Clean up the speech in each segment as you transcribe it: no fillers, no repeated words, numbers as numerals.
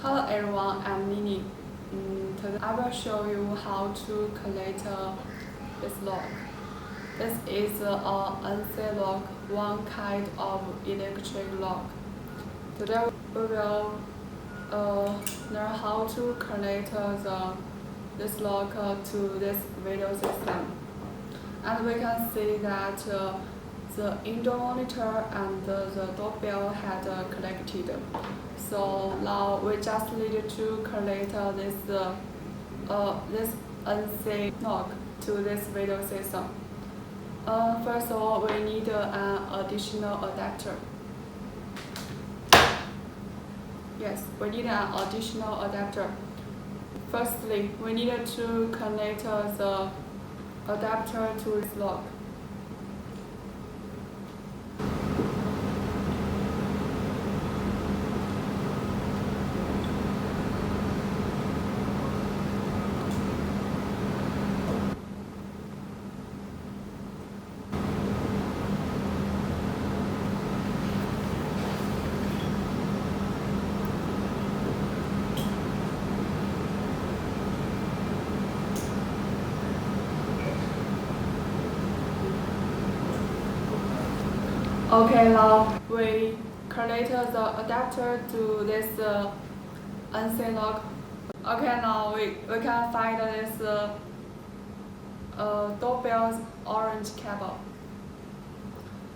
Hello everyone, I'm Nini. Today I will show you how to connect this lock. This is a NC lock, one kind of electric lock. Today we will learn how to connect this lock to this video system. And we can see that the indoor monitor and the doorbell had connected. So now we just need to connect this NC lock to this video system. First of all, we need an additional adapter. Yes, we need an additional adapter. Firstly, we need to connect the adapter to this lock. Okay, now we connect the adapter to this NC lock. Okay, now we can find this doorbell's orange cable.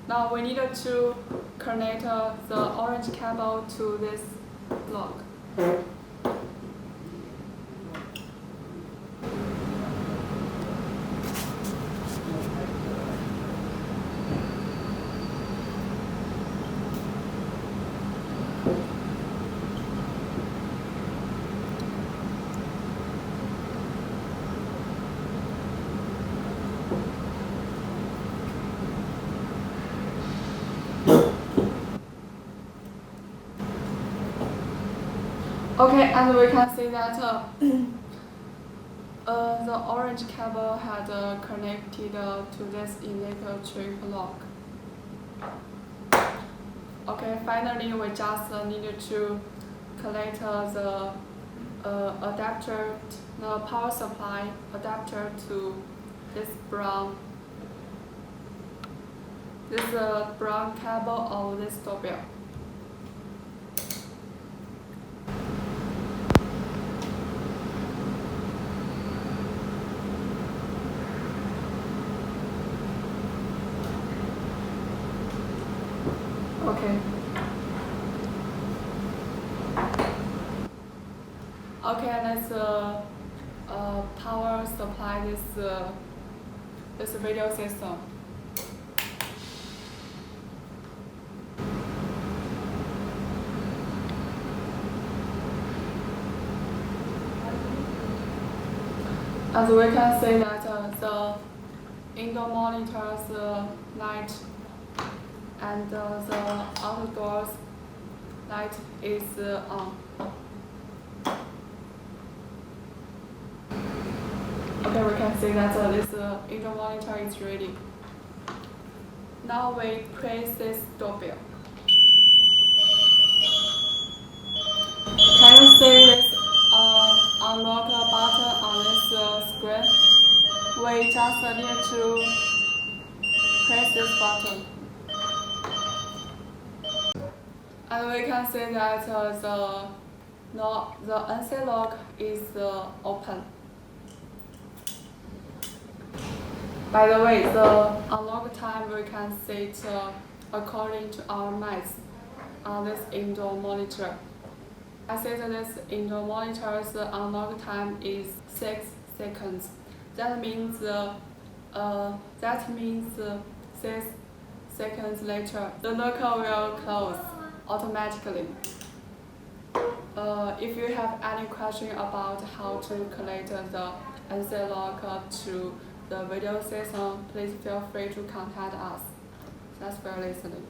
Now we need to connect the orange cable to this lock. Okay, and we can see that the orange cable had connected to this electric lock. Okay, finally we just need to connect the adapter, the power supply adapter to this brown cable of this doorbell. Okay. Okay, let's power supply this video system. As we can see that the indoor monitor's light and the outdoors light is on. Okay, we can see that this indoor monitor is ready. Now we press this doorbell. Can you see this unlock button on this screen? We just need to press this button. And we can see that the NC lock is open. By the way, the unlock time we can set according to our maps on this indoor monitor. I set this indoor monitor's unlock time is 6 seconds. That means 6 seconds later the lock will close automatically. If you have any question about how to connect the NC lock to the video system, please feel free to contact us. Thanks for listening.